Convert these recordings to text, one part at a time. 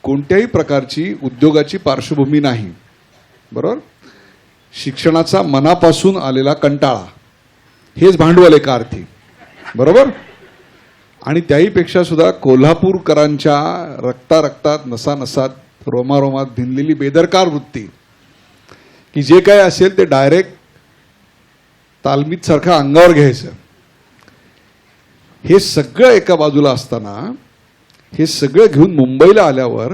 कोणत्याही प्रकारची उद्योगाची पार्श्वभूमी नाही, बरोबर. शिक्षणाचा मनापासून आलेला कंटाळा हेच भांडवल एका अर्थी, बरोबर. आणि त्याहीपेक्षा सुद्धा कोल्हापूरकरांच्या रक्तात नसानसात रोमारोमात भिनलेली बेदरकार वृत्ती की जे काय असेल ते डायरेक्ट तालमीत सारखं अंगावर घ्यायचं. हे सगळं एका बाजूला असताना हे सगळं घेऊन मुंबईला आल्यावर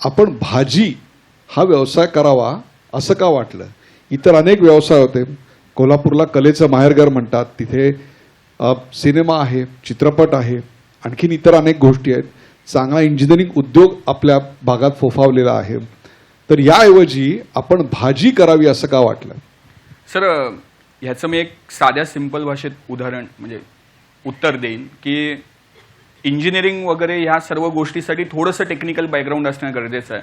आपण भाजी हा व्यवसाय करावा असं का वाटलं? इतर अनेक व्यवसाय होते. कोल्हापूरला कलेचं माहेरघर म्हणतात. तिथे सिनेमा आहे, चित्रपट आहे, आणखीन इतर अनेक गोष्टी आहेत. चांगला इंजिनिअरिंग उद्योग आपल्या भागात फोफावलेला आहे. तर याऐवजी आपण भाजी करावी असं का वाटलं? सर, ह्याचं मी एक साध्या सिंपल भाषेत उदाहरण म्हणजे उत्तर देईन की इंजिनिअरिंग वगैरे ह्या सर्व गोष्टीसाठी थोडंसं टेक्निकल बॅकग्राऊंड असणं गरजेचं आहे.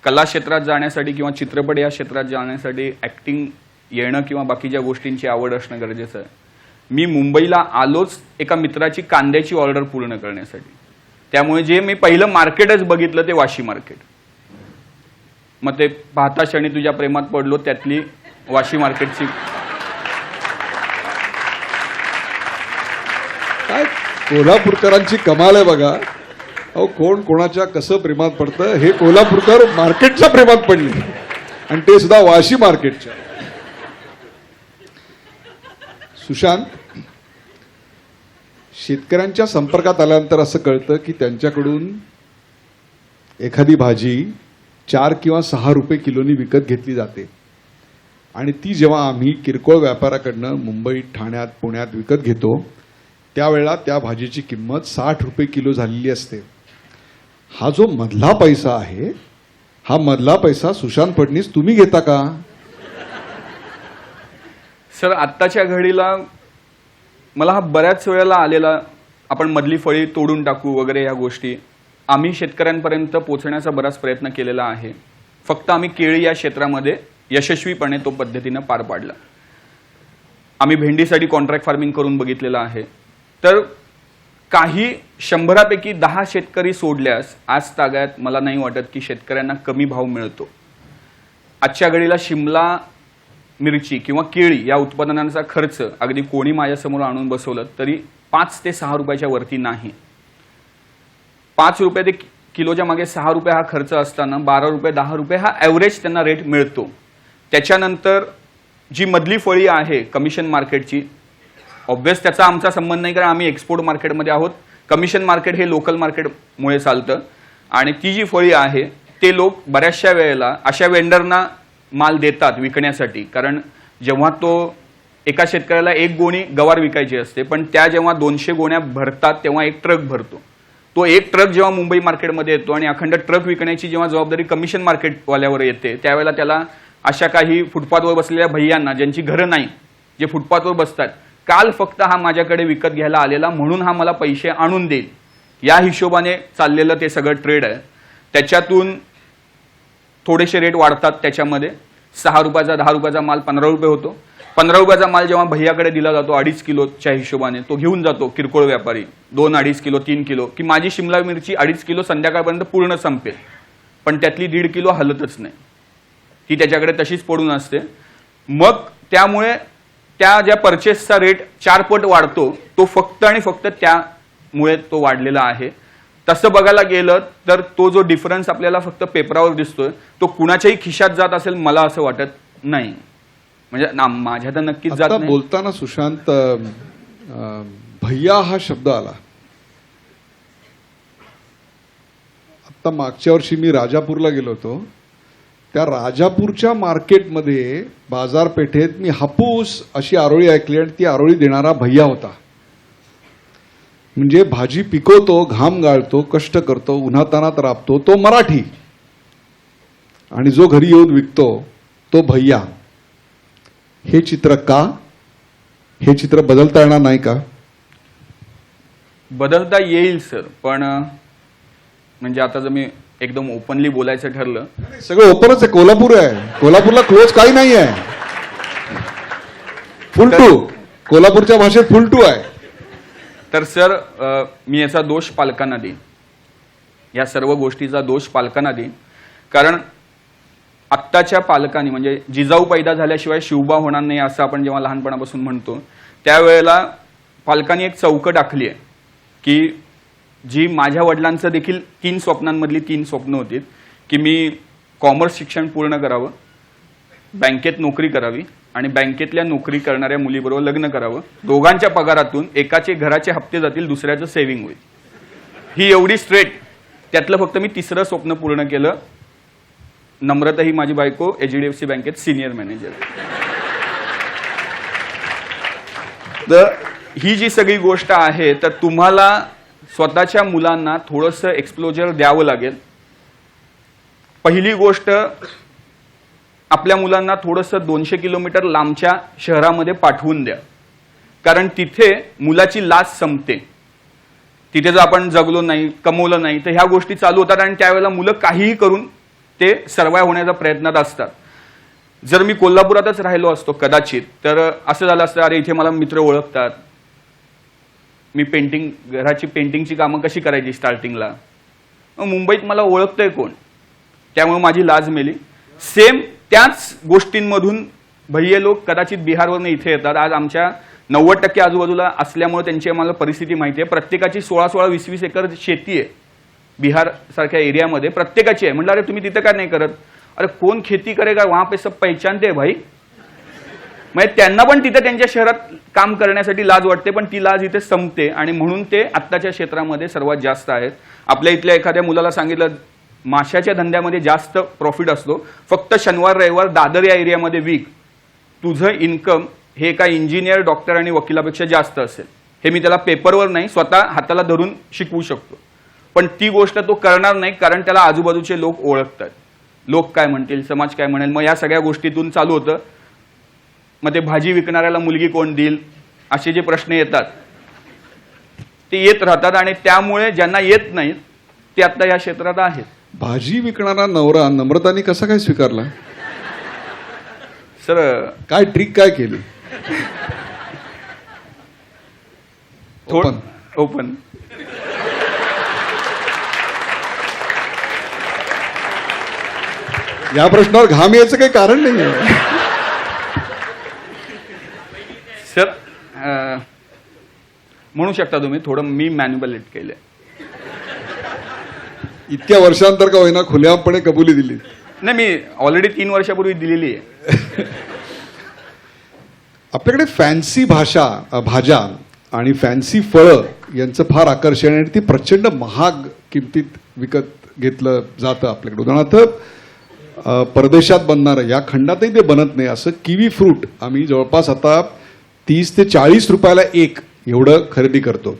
कला क्षेत्रात जाण्यासाठी किंवा चित्रपट या क्षेत्रात जाण्यासाठी ॲक्टिंग येणं किंवा बाकीच्या गोष्टींची आवड असणं गरजेचं आहे. मी मुंबईला आलोच एका मित्राची कांद्याची ऑर्डर पूर्ण करण्यासाठी. त्यामुळे जे मी पहिलं मार्केटच बघितलं ते वाशी मार्केट. मग ते पाहता क्षणी तुझ्या प्रेमात पडलो त्यातली वाशी मार्केटची काय कोल्हापूरकरांची कमाल आहे बघा. अहो, कोण कोणाच्या कसं प्रेमात पडतं हे कोल्हापूरकर मार्केटच्या प्रेमात पडले आणि ते सुद्धा वाशी मार्केटच्या. सुशांत, शेतकऱ्यांच्या संपर्कात आल्यानंतर असं कळतं की त्यांच्याकडून एखादी भाजी 4 किंवा 6 रुपये किलोनी विकत घेतली जाते आणि ती जेव्हा आम्ही किरकोळ व्यापाऱ्याकडनं मुंबईत, ठाण्यात, पुण्यात विकत घेतो त्यावेळेला त्या भाजीची किंमत 60 रुपये किलो झालेली असते. हा जो मधला पैसा आहे, हा मधला पैसा सुशांत फडणीस तुम्ही घेता का? सर, आत्ताच्या घडीला मला हा बऱ्याच वेळेला आलेला आपण मधली फळी तोडून टाकू वगैरे या गोष्टी आम्ही शेतकऱ्यांपर्यंत पोहोचण्याचा बराच प्रयत्न केलेला आहे. फक्त आम्ही केळी या क्षेत्रामध्ये यशस्वीपणे तो पद्धतीनं पार पाडला. आम्ही भेंडीसाठी कॉन्ट्रॅक्ट फार्मिंग करून बघितलेलं आहे. तर काही 100पैकी 10 शेतकरी सोडल्यास आज तागायत मला नाही वाटत की शेतकऱ्यांना कमी भाव मिळतो. आजच्या घडीला शिमला मिरची किंवा केळी या उत्पादनांचा खर्च अगदी कोणी माझ्यासमोर आणून बसवलं तरी 5 ते 6 रुपयाच्या वरती नाही. 5 रुपये ते किलोच्या मागे 6 रुपये हा खर्च असताना 12 रुपये 10 रुपये हा ॲव्हरेज त्यांना रेट मिळतो. त्याच्यानंतर जी मधली फळी आहे कमिशन मार्केटची, ऑब्व्हियस त्याचा आमचा संबंध नाही कारण आम्ही एक्सपोर्ट मार्केटमध्ये आहोत. कमिशन मार्केट हे लोकल मार्केटमुळे चालतं आणि ती जी फळी आहे ते लोक बऱ्याचशा वेळेला अशा वेंडरना माल देतात विकण्यासाठी. कारण जेव्हा तो एका शेतकऱ्याला 1 गोणी गवार विकायची असते पण त्या जेव्हा 200 गोण्या भरतात तेव्हा 1 ट्रक भरतो. तो 1 ट्रक जेव्हा मुंबई मार्केटमध्ये येतो आणि अखंड ट्रक विकण्याची जेव्हा जबाबदारी कमिशन मार्केटवाल्यावर येते त्यावेळेला त्याला अशा काही फुटपाथवर बसलेल्या भैयांना ज्यांची घरं नाही, जे फुटपाथवर बसतात, काल फक्त हा माझ्याकडे विकत घ्यायला आलेला म्हणून हा मला पैसे आणून देईल या हिशोबाने चाललेलं ते सगळं ट्रेड आहे. त्याच्यातून थोडेसे रेट वाढतात. त्याच्यामध्ये 6 रुपयाचा 10 रुपयाचा माल 15 रुपये होतो. 15 रुपयाचा माल जेव्हा भैयाकडे दिला जातो 2.5 किलोच्या हिशोबाने तो घेऊन जातो किरकोळ व्यापारी 2-2.5 किलो 3 किलो की माझी शिमला मिरची 2.5 किलो संध्याकाळपर्यंत पूर्ण संपेल. पण त्यातली 1.5 किलो हलतच नाही, ती त्याच्याकडे तशीच पडून असते. मग त्यामुळे त्या ज्या परचेसचा रेट 4 पट वाढतो तो फक्त आणि फक्त त्यामुळे तो वाढलेला आहे. तसं बघायला गेलं तर तो जो डिफरन्स आपल्याला फक्त पेपरावर दिसतोय तो कुणाच्याही खिशात जात असेल मला असं वाटत नाही. म्हणजे माझ्या तर नक्कीच जात नाही. बोलताना सुशांत भैया हा शब्द आला. आता मागच्या वर्षी मी राजापूरला गेलो होतो. त्या राजापूरच्या मार्केटमध्ये बाजारपेठेत मी हापूस अशी आरोळी ऐकली आणि ती आरोळी देणारा भैया होता. म्हणजे भाजी पिकवतो, घाम गाळतो, कष्ट करतो, उन्हातानात राबतो तो मराठी आणि जो घरी येऊन विकतो तो भैया. हे चित्र का? हे चित्र बदलता येणार नाही का? बदलता येईल सर, पण म्हणजे आता जर मी एकदम ओपनली बोलायचं ठरलं, सगळं ओपनच आहे. कोल्हापूर आहे, कोल्हापूरला क्लोज काही नाही आहे. फुल टू कोल्हापूरच्या भाषेत फुल टू आहे. तर सर मी याचा दोष पालकांना देईन. या सर्व गोष्टीचा दोष पालकांना देईन. कारण आत्ताच्या पालकांनी म्हणजे जिजाऊ पैदा झाल्याशिवाय शिवबा होणार नाही असं आपण जेव्हा लहानपणापासून म्हणतो, त्यावेळेला पालकांनी एक चौकट आखली आहे की जी माझ्या वडिलांचं देखील 3 स्वप्नांमधली 3 स्वप्न होती की मी कॉमर्स शिक्षण पूर्ण करावं, बँकेत नोकरी करावी आणि बँकेतल्या नोकरी करणाऱ्या मुलीबरोबर लग्न करावं. दोघांच्या पगारातून एकाचे घराचे हप्ते जातील, दुसऱ्याचं सेव्हिंग होईल. ही एवढी स्ट्रेट. त्यातलं फक्त मी 3रं स्वप्न पूर्ण केलं. नम्रता ही माझी बायको HDFC बँकेत सिनियर मॅनेजर. तर ही जी सगळी गोष्ट आहे, तर तुम्हाला स्वतःच्या मुलांना थोडंसं एक्सप्लोजर द्यावं लागेल. पहिली गोष्ट, आपल्या मुलांना थोडंसं 200 किलोमीटर लांबच्या शहरामध्ये पाठवून द्या. कारण तिथे मुलाची लाज संपते. तिथे जर आपण जगलो नाही, कमवलं नाही, तर ह्या गोष्टी चालू होतात आणि त्यावेळेला मुलं काहीही करून ते सर्वाइव्ह होण्याचा प्रयत्नात असतात. जर मी कोल्हापुरातच राहिलो असतो कदाचित, तर असं झालं असतं, अरे इथे मला मित्र ओळखतात, मी घराची पेंटिंगची कामं कशी करायची स्टार्टिंगला, मुंबईत मला ओळखतंय कोण, त्यामुळे माझी लाज मेली. सेम त्याच गोष्टींमधून भैये लोक कदाचित बिहारवरून इथे येतात. आज आमच्या 90% आजूबाजूला असल्यामुळे त्यांची आम्हाला परिस्थिती माहिती आहे. प्रत्येकाची 16-16, 20-20 एकर शेती आहे बिहार सारख्या एरियामध्ये, प्रत्येकाची आहे. म्हटलं अरे तुम्ही तिथं काय नाही करत? अरे कोण खेती करेगा, वहां पे सब पहचानते भाई. म्हणजे त्यांना पण तिथे त्यांच्या शहरात काम करण्यासाठी लाज वाटते, पण ती लाज इथे संपते आणि म्हणून ते आत्ताच्या क्षेत्रामध्ये सर्वात जास्त आहेत. आपल्या इथल्या एखाद्या मुलाला सांगितलं माशाच्या धंद्यामध्ये जास्त प्रॉफिट असतो, फक्त शनिवार रविवार दादर या एरियामध्ये विक, तुझं इन्कम हे एका इंजिनियर, डॉक्टर आणि वकिलापेक्षा जास्त असेल. हे मी त्याला पेपरवर नाही, स्वतः हाताला धरून शिकवू शकतो. पण ती गोष्ट तो करणार नाही, कारण त्याला आजूबाजूचे लोक ओळखतात. लोक काय म्हणतील, समाज काय म्हणेल, मग या सगळ्या गोष्टीतून चालू होतं. मग ते भाजी विकणाऱ्याला मुलगी कोण देईल, असे जे प्रश्न येतात ते येत राहतात आणि त्यामुळे ज्यांना येत नाहीत ते आता या क्षेत्रात आहेत. भाजी विकणारा नवरा नम्रताने कसा काय स्वीकारला? सर काय ट्रिक काय केली? ओपन या प्रश्नावर घाम यायचं काही कारण नाही आहे. सर म्हणू शकता तुम्ही, थोडं मी मॅन्युपलेट केलंय. इतक्या वर्षांतर का होईना खुलेआमपणे कबुली दिली. नाही, मी ऑलरेडी 3 वर्षापूर्वी दिलेली आहे. आपल्याकडे फॅन्सी भाज्या आणि फॅन्सी फळं यांचं फार आकर्षण आहे आणि ती प्रचंड महाग किमतीत विकत घेतलं जातं आपल्याकडे. उदाहरणार्थ परदेशात बनणारं, या खंडातही ते बनत नाही असं किवी फ्रूट आम्ही जवळपास आता 30 ते 40 रुपयाला एक एवढं खरेदी करतो.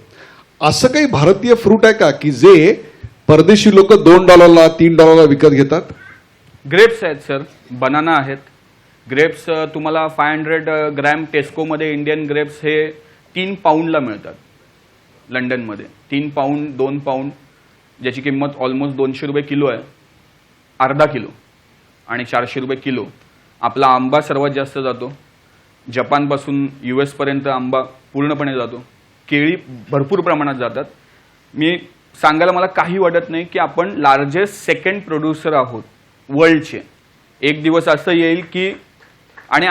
असं काही भारतीय फ्रूट आहे का की जे परदेशी लोक $2, $3 विकत घेतात? ग्रेप्स आहेत सर, बनाना आहेत. ग्रेप्स तुम्हाला 500 ग्रॅम टेस्कोमध्ये इंडियन ग्रेप्स हे 3 पाऊंडला मिळतात. लंडनमध्ये 3 पाऊंड, 2 पाऊंड, ज्याची किंमत ऑलमोस्ट $200 किलो आहे, अर्धा किलो, आणि $400 किलो. आपला आंबा सर्वात जास्त जातो. जपानपासून US पर्यंत आंबा पूर्णपणे जातो. केळी भरपूर प्रमाणात जातात. मी सांगायला मला काही वाटत नाही की आपण लार्जेस्ट सेकंड प्रोड्युसर आहोत वर्ल्डचे. एक दिवस असं येईल की, आणि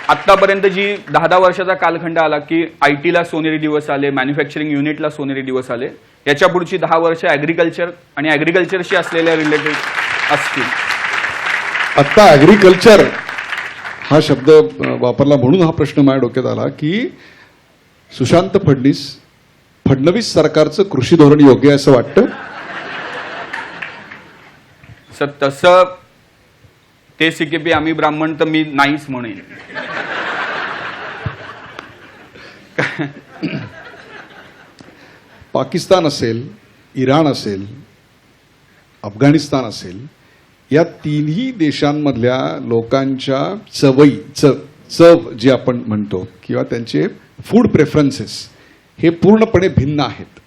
आत्तापर्यंत जी 10 वर्षाचा कालखंड आला की IT ला सोनेरी दिवस आले, मॅन्युफॅक्चरिंग युनिटला सोनेरी दिवस आले, याच्या पुढची 10 वर्ष ॲग्रिकल्चर आणि ॲग्रिकल्चरशी असलेल्या रिलेटेड असतील. आत्ता ॲग्रिकल्चर हा शब्द वापरला म्हणून हा प्रश्न माझ्या डोक्यात आला की सुशांत फडणवीस सरकारचं कृषी धोरण योग्य आहे असं वाटतं? सर तसं ते CKP आम्ही ब्राह्मण तर मी नाहीच म्हणेन. पाकिस्तान असेल, इराण असेल, अफगाणिस्तान असेल, या तिन्ही देशांमधल्या लोकांच्या चव जी आपण म्हणतो किंवा त्यांचे फूड प्रेफरन्सेस हे पूर्णपणे भिन्न आहेत.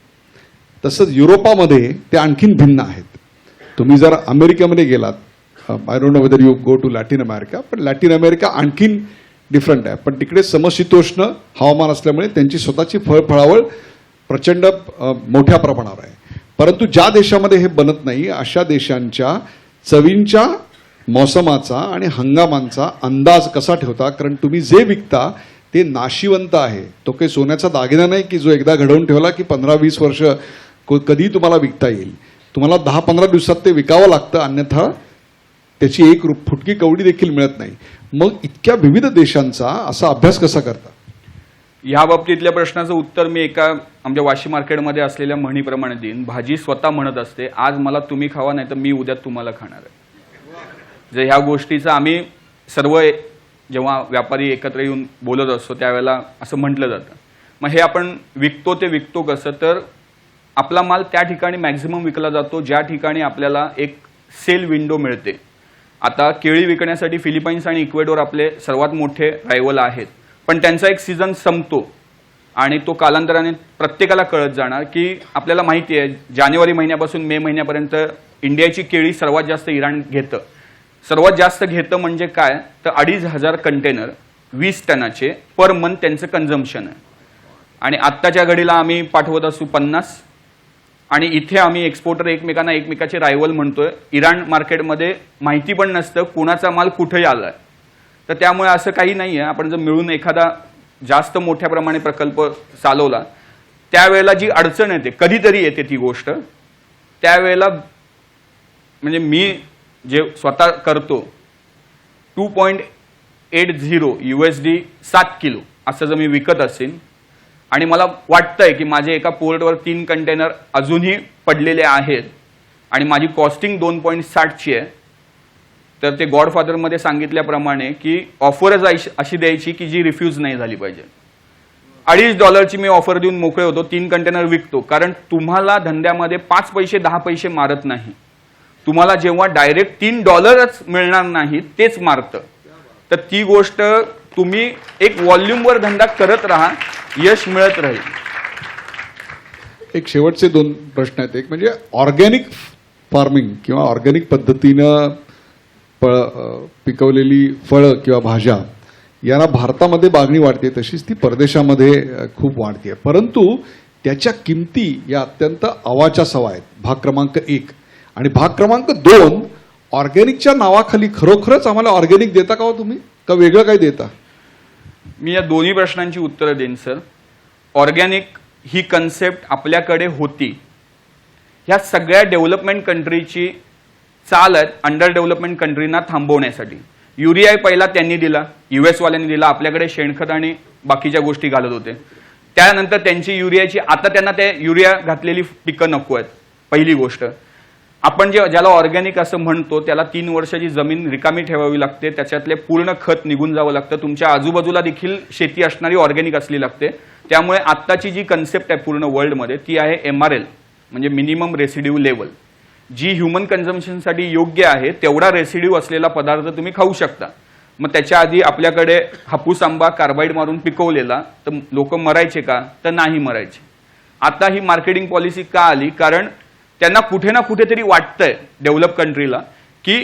तसंच युरोपामध्ये ते आणखीन भिन्न आहेत. तुम्ही जर अमेरिकेमध्ये गेलात, I don't know whether you go to Latin America, पण लॅटिन अमेरिका आणखीन डिफरंट आहे. पण तिकडे समशीतोष्ण हवामान असल्यामुळे त्यांची स्वतःची फळफळावळ प्रचंड मोठ्या प्रमाणावर आहे. परंतु ज्या देशामध्ये हे बनत नाही अशा देशांच्या चवींच्या मोसमाचा आणि हंगामांचा अंदाज कसा ठेवता? कारण तुम्ही जे विकता ते नाशिवंत आहे. तो काही सोन्याचा दागिना नाही की जो एकदा घडवून ठेवला की 15-20 वर्ष कधी तुम्हाला विकता येईल. तुम्हाला 10-15 दिवसात ते विकावं लागतं, अन्यथा त्याची एक फुटकी कवडी देखील मिळत नाही. मग इतक्या विविध देशांचा असा अभ्यास कसा करता? ह्या बाबतीतल्या प्रश्नाचं उत्तर मी एका आमच्या वाशी मार्केटमध्ये असलेल्या म्हणीप्रमाणे देईन. भाजी स्वतः म्हणत असते, आज मला तुम्ही खावा, नाही तर मी उद्या तुम्हाला खाणार आहे. जर ह्या गोष्टीचा आम्ही सर्व जेव्हा व्यापारी एकत्र येऊन बोलत असतो त्यावेळेला असं म्हटलं जातं. मग हे आपण विकतो ते विकतो कसं? तर आपला माल त्या ठिकाणी मॅक्झिमम विकला जातो ज्या ठिकाणी आपल्याला एक सेल विंडो मिळते. आता केळी विकण्यासाठी फिलिपाईन्स आणि इक्वेडोर आपले सर्वात मोठे रायवल आहेत, पण त्यांचा एक सीझन संपतो आणि तो कालांतराने प्रत्येकाला कळत जाणार की आपल्याला माहिती आहे जानेवारी महिन्यापासून मे महिन्यापर्यंत इंडियाची केळी सर्वात जास्त इराण घेतं. सर्वात जास्त घेतं म्हणजे काय? तर 2,500 कंटेनर 20 टनाचे पर मंथ त्यांचं कन्झम्पशन आहे. आणि आत्ताच्या घडीला आम्ही पाठवत असू 50. आणि इथे आम्ही एक्सपोर्टर एकमेकाचे रायवल म्हणतोय. इराण मार्केटमध्ये माहिती पण नसतं कुणाचा माल कुठेही आलाय. तर त्यामुळे असं काही नाही आहे. आपण जर मिळून एखादा जास्त मोठ्या प्रमाणे प्रकल्प चालवला त्यावेळेला जी अडचण येते, कधीतरी येते ती गोष्ट, त्यावेळेला म्हणजे मी जे स्वतः करतो 2.80 USD 7 किलो असं जर मी विकत असेल आणि मला वाटतंय की माझे एका पोर्टवर 3 कंटेनर अजूनही पडलेले आहेत आणि माझी कॉस्टिंग 2.60 ची आहे, तर ते गॉडफादरमध्ये सांगितल्याप्रमाणे की ऑफरच अशी द्यायची की जी रिफ्यूज नाही झाली पाहिजे. $2.50 मी ऑफर देऊन मोकळे होतो, 3 कंटेनर विकतो. कारण तुम्हाला धंद्यामध्ये 5 पैसे 10 पैसे मारत नाही. तुम्हाला जेव्हा डायरेक्ट $3 मिळणार नाही तेच मारतं. तर ती गोष्ट तुम्ही एक व्हॉल्यूमवर धंदा करत राहा, यश मिळत राहील. एक शेवटचे 2 प्रश्न आहेत. एक म्हणजे ऑर्गॅनिक फार्मिंग किंवा ऑर्गॅनिक पद्धतीनं पिकवलेली फळं किंवा भाज्या यांना भारतामध्ये मागणी वाढते, तशीच ती परदेशामध्ये खूप वाढते. परंतु त्याच्या किमती या अत्यंत अवाच्या सवा आहेत. भाग क्रमांक 1 आणि भाग क्रमांक 2, ऑर्गॅनिकच्या नावाखाली खरोखरच आम्हाला ऑर्गॅनिक देता का हो तुम्ही, का वेगळं काय देता? मी या दोन्ही प्रश्नांची उत्तरं देईन सर. ऑर्गॅनिक ही कन्सेप्ट आपल्याकडे होती. ह्या सगळ्या डेव्हलपमेंट कंट्रीची चाल आहे अंडर डेव्हलपमेंट कंट्रीना थांबवण्यासाठी. युरिया पहिला त्यांनी दिला, US वाल्यांनी दिला. आपल्याकडे शेणखत आणि बाकीच्या गोष्टी घालत होते. त्यानंतर त्यांची युरियाची, आता त्यांना त्या युरिया घातलेली पिकं नको आहेत. पहिली गोष्ट. आपण ज्याला ऑर्गॅनिक असं म्हणतो त्याला 3 वर्षाची जमीन रिकामी ठेवावी लागते, त्याच्यातले पूर्ण खत निघून जावं लागतं. तुमच्या आजूबाजूला देखील शेती असणारी ऑर्गॅनिक असली लागते. त्यामुळे आत्ताची जी कन्सेप्ट आहे पूर्ण वर्ल्डमध्ये ती आहे MRL, म्हणजे मिनिमम रेसिड्यू लेवल. जी ह्युमन कन्झम्पशनसाठी योग्य आहे तेवढा रेसिड्यू असलेला पदार्थ तुम्ही खाऊ शकता. मग त्याच्या आधी आपल्याकडे हापूस आंबा कार्बाईड मारून पिकवलेला, तर लोक मरायचे का? तर नाही मरायचे. आता ही मार्केटिंग पॉलिसी का आली? कारण त्यांना कुठे ना कुठेतरी वाटतंय डेव्हलप कंट्रीला की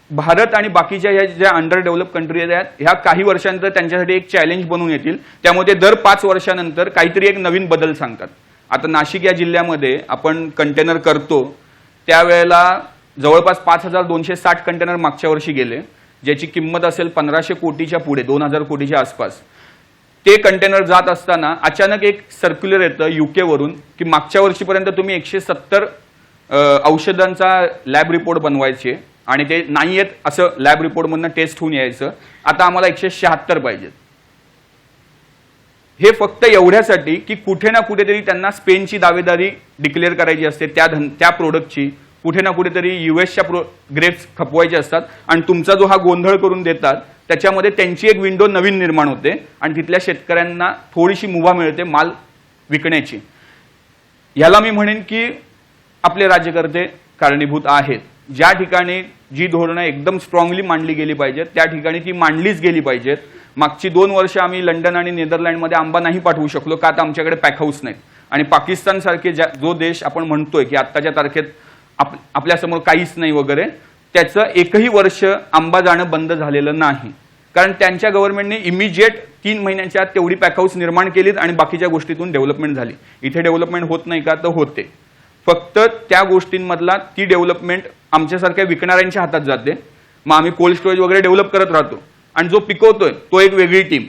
भारत आणि बाकीच्या ह्या ज्या अंडर डेव्हलप कंट्रीज आहेत ह्या काही वर्षांनंतर त्यांच्यासाठी एक चॅलेंज बनून येतील. त्यामुळे ते दर 5 वर्षानंतर काहीतरी एक नवीन बदल सांगतात. आता नाशिक या जिल्ह्यामध्ये आपण कंटेनर करतो त्यावेळेला जवळपास 5,260 कंटेनर मागच्या वर्षी गेले, ज्याची किंमत असेल 1,500 कोटीच्या पुढे, 2,000 कोटीच्या आसपास. ते कंटेनर जात असताना अचानक एक सर्क्युलर येतं UK वरून की मागच्या वर्षीपर्यंत तुम्ही 170 औषधांचा लॅब रिपोर्ट बनवायचे आणि ते नाही आहेत असं लॅब रिपोर्टमधनं टेस्ट होऊन यायचं. आता आम्हाला 176 पाहिजेत. हे फक्त एवढ्यासाठी की कुठे ना कुठेतरी त्यांना स्पेनची दावेदारी डिक्लेअर करायची असते त्या प्रोडक्टची, कुठे ना कुठेतरी USच्या ग्रेप्स खपवायचे असतात आणि तुमचा जो हा गोंधळ करून देतात त्याच्यामध्ये त्यांची एक विंडो नवीन निर्माण होते आणि तिथल्या शेतकऱ्यांना थोडीशी मुभा मिळते माल विकण्याची. याला मी म्हणेन की आपले राज्यकर्ते कारणीभूत आहेत. ज्या ठिकाणी जी धोरणं एकदम स्ट्रॉंगली मांडली गेली पाहिजेत त्या ठिकाणी ती मांडलीच गेली पाहिजेत. मागची 2 वर्ष आम्ही लंडन आणि नेदरलँडमध्ये आंबा नाही पाठवू शकलो का? तर आमच्याकडे पॅक हाऊस नाहीत. आणि पाकिस्तान सारखे जो देश आपण म्हणतोय की आत्ताच्या तारखेत आपल्यासमोर काहीच नाही वगैरे, त्याचं एकही वर्ष आंबा जाणं बंद झालेलं नाही. कारण त्यांच्या गव्हर्नमेंटने इमिजिएट 3 महिन्यांच्या आत तेवढी पॅक हाऊस निर्माण केलीत आणि बाकीच्या गोष्टीतून डेव्हलपमेंट झाली. इथे डेव्हलपमेंट होत नाही का, तर होते. फक्त त्या गोष्टींमधला ती डेव्हलपमेंट आमच्यासारख्या विकणाऱ्यांच्या हातात जाते. मग आम्ही कोल्ड स्टोरेज वगैरे डेव्हलप करत राहतो आणि जो पिकवतोय तो एक वेगळी टीम,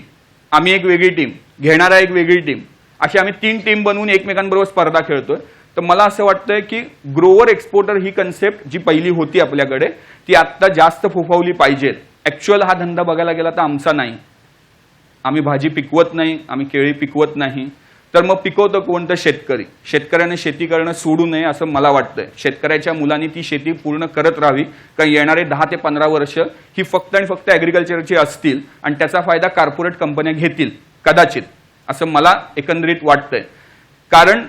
आम्ही एक वेगळी टीम, घेणारा एक वेगळी टीम, अशी आम्ही 3 टीम बनवून एकमेकांबरोबर स्पर्धा खेळतोय. तर मला असं वाटतंय की ग्रोवर एक्सपोर्टर ही कन्सेप्ट जी पहिली होती आपल्याकडे ती आत्ता जास्त फोफावली पाहिजे. ऍक्च्युअल हा धंदा बघायला गेला तर आमचा नाही. आम्ही भाजी पिकवत नाही, आम्ही केळी पिकवत नाही. तर मग पिकवतं कोणतं? शेतकरी. शेतकऱ्याने शेती करणं सोडू नये असं मला वाटतंय. शेतकऱ्याच्या मुलांनी ती शेती पूर्ण करत राहावी, कारण येणारे 10 ते 15 वर्ष ही फक्त आणि फक्त ॲग्रिकल्चरची असतील आणि त्याचा फायदा कॉर्पोरेट कंपन्या घेतील कदाचित, असं मला एकंदरीत वाटतंय. कारण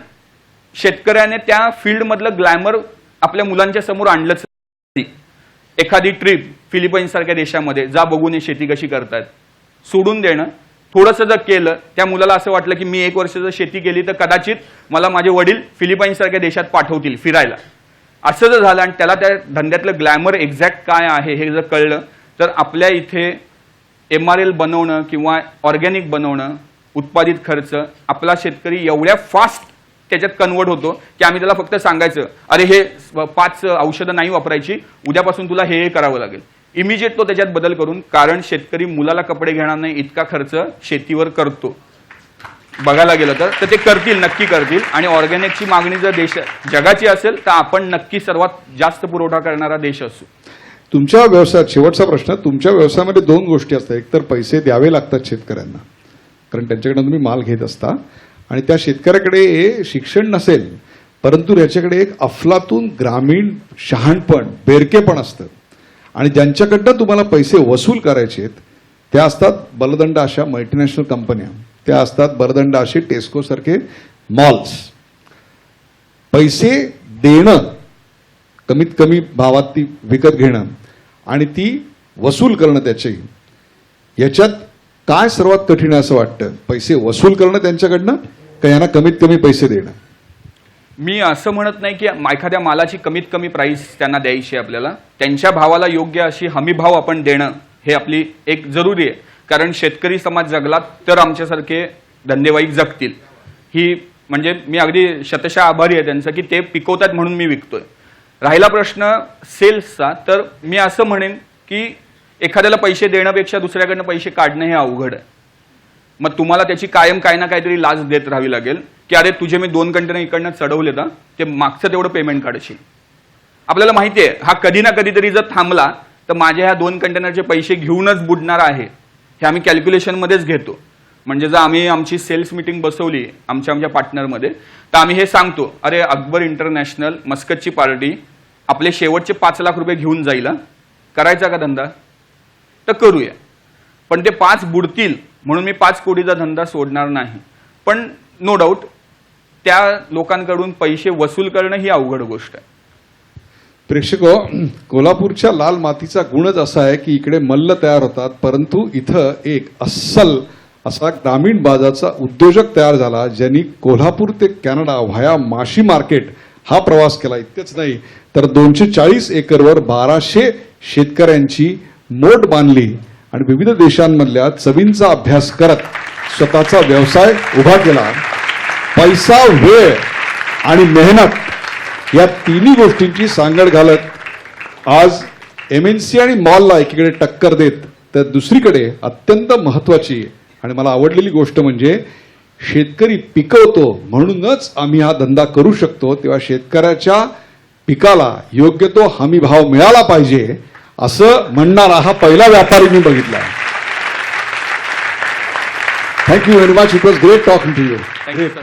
शेतकऱ्याने त्या फील्डमधलं ग्लॅमर आपल्या मुलांच्या समोर आणलंच नाही. एखादी ट्रिप फिलिपाईन्स सारख्या देशामध्ये जा, बघून हे शेती कशी करतात, सोडून देणं. थोडंसं जर केलं, त्या मुलाला असं वाटलं की मी 1 वर्ष जर शेती केली तर कदाचित मला माझे वडील फिलिपाईन्स सारख्या देशात पाठवतील फिरायला, असं जर झालं आणि त्याला त्या धंद्यातलं ग्लॅमर एक्झॅक्ट काय आहे हे जर कळलं, तर आपल्या इथे MRL बनवणं किंवा ऑर्गॅनिक बनवणं, उत्पादित खर्च, आपला शेतकरी एवढ्या फास्ट त्याच्यात कन्वर्ट होतो की आम्ही त्याला फक्त सांगायचं, अरे हे 5 औषधं नाही वापरायची, उद्यापासून तुला हे करावं लागेल. इमिजिएट तो त्याच्यात बदल करून, कारण शेतकरी मुलाला कपडे घेणार नाही इतका खर्च शेतीवर करतो. बघायला गेलं तर ते करतील, नक्की करतील. आणि ऑर्गॅनिकची मागणी जर जगाची असेल तर आपण नक्की सर्वात जास्त पुरवठा करणारा देश असू. तुमच्या व्यवसायात शेवटचा प्रश्न, तुमच्या व्यवसायामध्ये 2 गोष्टी असतात. एक तर पैसे द्यावे लागतात शेतकऱ्यांना, कारण त्यांच्याकडे तुम्ही माल घेत असता, आणि त्या शेतकऱ्याकडे शिक्षण नसेल परंतु त्याच्याकडे एक अफलातून ग्रामीण शहाणपण, बेरकेपण असतं. आणि ज्यांच्याकडनं तुम्हाला पैसे वसूल करायचे आहेत त्या असतात बलदंड अशा मल्टीनॅशनल कंपन्या, त्या असतात बलदंड असे टेस्को सारखे मॉल्स. पैसे देणं, कमीत कमी भावात ती विकत घेणं आणि ती वसूल करणं, त्याचे याच्यात काय सर्वात कठीण आहे असं वाटतं? पैसे वसूल करणं त्यांच्याकडनं का यांना कमीत कमी पैसे देणं? मी असं म्हणत नाही की एखाद्या मालाची कमीत कमी प्राइस त्यांना द्यायची आहे. आपल्याला त्यांच्या भावाला योग्य अशी हमी भाव आपण देणं हे आपली एक जरुरी आहे. कारण शेतकरी समाज जगला तर आमच्यासारखे धंदेवाईक जगतील. ही म्हणजे मी अगदी शतशः आभारी आहे त्यांचं की ते पिकवतात म्हणून मी विकतोय. राहिला प्रश्न सेल्सचा, तर मी असं म्हणेन की एखाद्याला पैसे देण्यापेक्षा दुसऱ्याकडनं पैसे काढणं हे अवघड आहे. मग तुम्हाला त्याची कायम काही ना काहीतरी लाच देत राहावी लागेल की अरे तुझे मी 2 कंटेनर इकडनं चढवले तर ते मागचं तेवढं पेमेंट काढशील. आपल्याला माहिती आहे हा कधी ना कधीतरी जर थांबला तर माझ्या ह्या 2 कंटेनरचे पैसे घेऊनच बुडणार आहे, हे आम्ही कॅल्क्युलेशनमध्येच घेतो. म्हणजे जर आम्ही आमची सेल्स मीटिंग बसवली आमच्या पार्टनरमध्ये, तर आम्ही हे सांगतो, अरे अकबर इंटरनॅशनल मस्कतची पार्टी आपले शेवटचे 5 लाख रुपये घेऊन जाईल, करायचा का धंदा? तर करूया. पण ते 5 बुडतील म्हणून मी 5 कोटीचा धंदा सोडणार नाही. पण नो डाऊट त्या लोकांकडून पैसे वसूल करणं ही अवघड गोष्ट आहे. प्रेक्षको, कोल्हापूरच्या लाल मातीचा गुणच असा आहे की इकडे मल्ल तयार होतात, परंतु इथं एक अस्सल असा ग्रामीण बाजाराचा उद्योजक तयार झाला ज्यांनी कोल्हापूर ते कॅनडा व्हाया माशी मार्केट हा प्रवास केला. इतकंच नाही तर 240 एकरवर 1200 शेतकऱ्यांची मोट बांधली आणि विविध देशांमधल्या चवींचा अभ्यास करत स्वतःचा व्यवसाय उभा केला. पैसा, वेळ आणि मेहनत या तिन्ही गोष्टींची सांगड घालत आज MNC आणि मॉलला एकीकडे टक्कर देत, तर दुसरीकडे अत्यंत महत्वाची आणि मला आवडलेली गोष्ट म्हणजे शेतकरी पिकवतो म्हणूनच आम्ही हा धंदा करू शकतो, तेव्हा शेतकऱ्याच्या पिकाला योग्य तो हमी भाव मिळाला पाहिजे असं म्हणणारा हा पहिला व्यापारी मी बघितला. Thank you very much. It was great talking to you. Thank you sir.